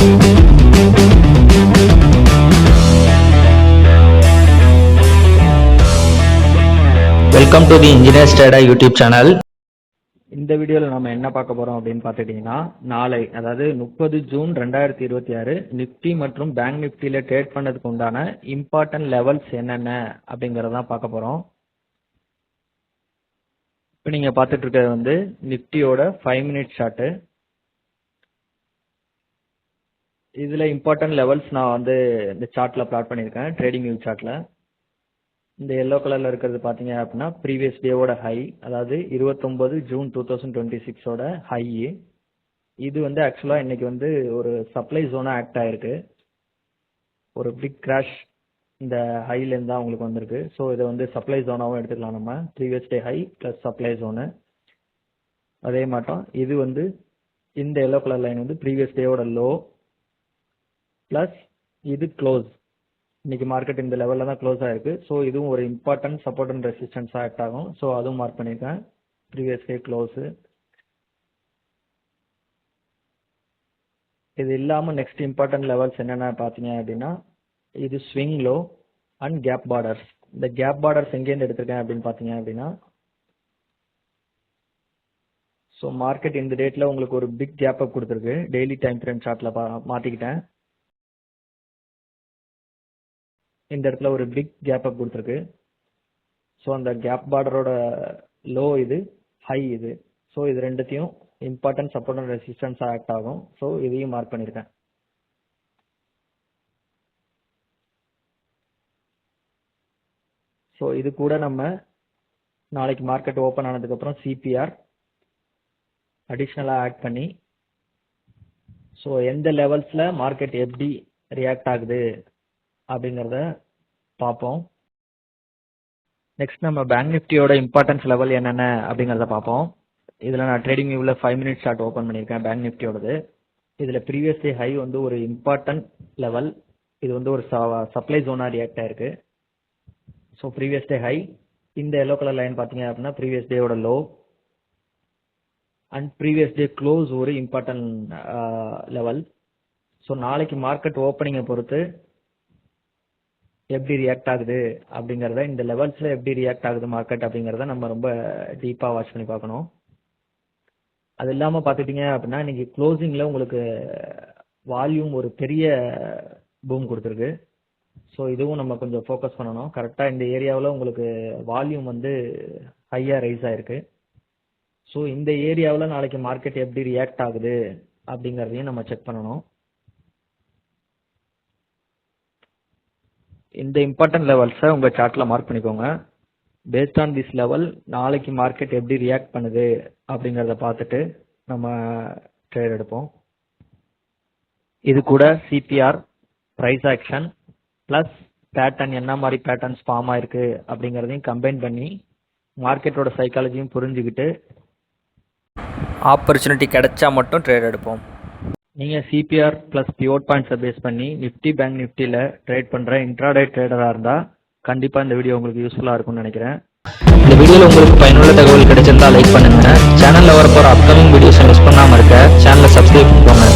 Welcome to the engineers trader YouTube channel. இந்த வீடியோவில் நம்ம என்ன பார்க்க போறோம் அப்படின்னு பார்த்துட்டீங்கன்னா, நாளை அதாவது 30 ஜூன் 2026 நிஃப்டி மற்றும் பேங்க் நிஃப்டியில ட்ரேட் பண்ணதுக்கு உண்டான இம்பார்ட்டன்ட் லெவல்ஸ் என்னென்ன அப்படிங்கறதான் பார்க்க போறோம். இப்போ நீங்க பார்த்துட்டு இருக்கிறது வந்து நிஃப்டியோட 5 மினிட் சார்ட். இதுல இம்பார்ட்டன்ட் லெவல்ஸ் நான் வந்து இந்த சார்ட்ல பிளாட் பண்ணியிருக்கேன், ட்ரேடிங் வியூ சார்ட்ல. இந்த எல்லோ கலர்ல இருக்கிறது பாத்தீங்க அப்படின்னா ப்ரீவியஸ் டேவோட ஹை, அதாவது 29 ஜூன் 2026ஓட ஹை. இது வந்து ஆக்சுவலா இன்னைக்கு வந்து ஒரு சப்ளை ஜோனா ஆக்ட் ஆயிருக்கு. ஒரு பிக் கிராஷ் இந்த ஹைல இருந்தா உங்களுக்கு வந்திருக்கு. ஸோ இதை வந்து சப்ளை ஜோனாவும் எடுத்துக்கலாம் நம்ம. Previous day high plus supply zone. அதே மாட்டோம் இது வந்து இந்த எல்லோ கலர் லைன் வந்து ப்ரீவியஸ் டேவோட லோ பிளஸ் இது க்ளோஸ். இன்னைக்கு மார்க்கெட் இந்த லெவல்ல தான் க்ளோஸ் ஆயிருக்கு. ஸோ இதுவும் ஒரு important support and resistance act ஆகும். ஸோ அதுவும் மார்க் பண்ணியிருக்கேன், ப்ரீவியஸ் டே க்ளோஸ். இது இல்லாம நெக்ஸ்ட் இம்பார்ட்டன்ட் லெவல்ஸ் என்னென்ன பார்த்தீங்க அப்படின்னா, இது swing low and gap borders. இந்த கேப் பார்டர்ஸ் எங்கேருந்து எடுத்திருக்கேன் அப்படின்னு பார்த்தீங்க அப்படின்னா, ஸோ மார்க்கெட் இந்த டேட்ல உங்களுக்கு ஒரு பிக் கேப் அப் கொடுத்துருக்கு. டெய்லி டைம் ஃப்ரேம் சார்ட்ல மாத்திக்கிட்டேன். இந்த இடத்துல ஒரு பிக் கேப் அப் கொடுத்துருக்கு. ஸோ அந்த கேப் பார்டரோட லோ இது, ஹை இது. ஸோ இது ரெண்டுத்தையும் important support and resistance act ஆகும். ஸோ இதையும் மார்க் பண்ணியிருக்கேன். ஸோ இது கூட நம்ம நாளைக்கு மார்க்கெட் ஓப்பன் ஆனதுக்கு அப்புறம் சிபிஆர் அடிஷ்னலாக ஆட் பண்ணி, ஸோ எந்த லெவல்ஸ்ல மார்க்கெட் எப்படி ரியாக்ட் ஆகுது அப்படிங்கிறத பார்ப்போம். நெக்ஸ்ட் நம்ம பேங்க் நிஃப்டியோட இம்பார்ட்டன்ஸ் லெவல் என்னென்ன அப்படிங்கிறத பார்ப்போம். இதில் நான் ட்ரேடிங் வியூவில் 5 மினிட் சார்ட் ஓப்பன் பண்ணியிருக்கேன் பேங்க் நிஃப்டியோடது. இதில் ப்ரீவியஸ் டே ஹை வந்து ஒரு இம்பார்ட்டன்ட் லெவல். இது வந்து ஒரு சப்ளை ஜோனாக ரியாக்ட் ஆயிருக்கு. ஸோ ப்ரீவியஸ் டே ஹை, இந்த எல்லோ கலர் லைன் பார்த்தீங்க அப்படின்னா ப்ரீவியஸ் டேயோட low and previous day close ஒரு இம்பார்ட்டன்ட் லெவல். ஸோ நாளைக்கு மார்க்கெட் ஓப்பனிங்கை பொறுத்து எப்படி ரியாக்ட் ஆகுது அப்படிங்கிறத, இந்த லெவல்ஸ்ல எப்படி ரியாக்ட் ஆகுது மார்க்கெட் அப்படிங்கிறத நம்ம ரொம்ப டீப்பா வாட்ச் பண்ணி பார்க்கணும். அது இல்லாம பாத்துட்டீங்க அப்படின்னா, இன்னைக்கு க்ளோசிங்ல உங்களுக்கு வால்யூம் ஒரு பெரிய பூம் கொடுத்துருக்கு. ஸோ இதுவும் நம்ம கொஞ்சம் ஃபோக்கஸ் பண்ணணும். கரெக்டா இந்த ஏரியாவில் உங்களுக்கு வால்யூம் வந்து ஹையா ரைஸ் ஆயிருக்கு. ஸோ இந்த ஏரியாவில் நாளைக்கு மார்க்கெட் எப்படி ரியாக்ட் ஆகுது அப்படிங்கிறதையும் நம்ம செக் பண்ணணும். இந்த இம்பார்ட்டன்ட் லெவல்ஸை உங்க சார்ட்ல மார்க் பண்ணிக்கோங்க. பேஸ்ட் ஆன் திஸ் லெவல் நாளைக்கு மார்க்கெட் எப்படி ரியாக்ட் பண்ணுது அப்படிங்கிறத பார்த்துட்டு நம்ம ட்ரேட் எடுப்போம். இது கூட CPR, price action plus pattern, என்ன மாதிரி பேட்டர்ன்ஸ் ஃபார்ம் ஆயிருக்கு அப்படிங்கிறதையும் கம்பைன் பண்ணி மார்க்கெட்டோட சைக்காலஜியும் புரிஞ்சுக்கிட்டு ஆப்பர்ச்சுனிட்டி கிடைச்சா மட்டும் ட்ரேட் எடுப்போம். நீங்கள் சிபிஆர் ப்ளஸ் பிவோட் பாயிண்ட்ஸை பேஸ் பண்ணி நிஃப்டி பேங்க் நிஃப்டியில் ட்ரேட் பண்ணுற இன்ட்ராடே ட்ரேடராக இருந்தால் கண்டிப்பாக இந்த வீடியோ உங்களுக்கு யூஸ்ஃபுல்லாக இருக்கும்னு நினைக்கிறேன். இந்த வீடியோவில் உங்களுக்கு பயனுள்ள தகவல் கிடைச்சிருந்தா லைக் பண்ணுங்கள். சேனலில் வரப்போகிற அப்கமிங் வீடியோஸை மிஸ் பண்ணாமல் இருக்க சேனலை சப்ஸ்கிரைப் பண்ணிக்கோங்க.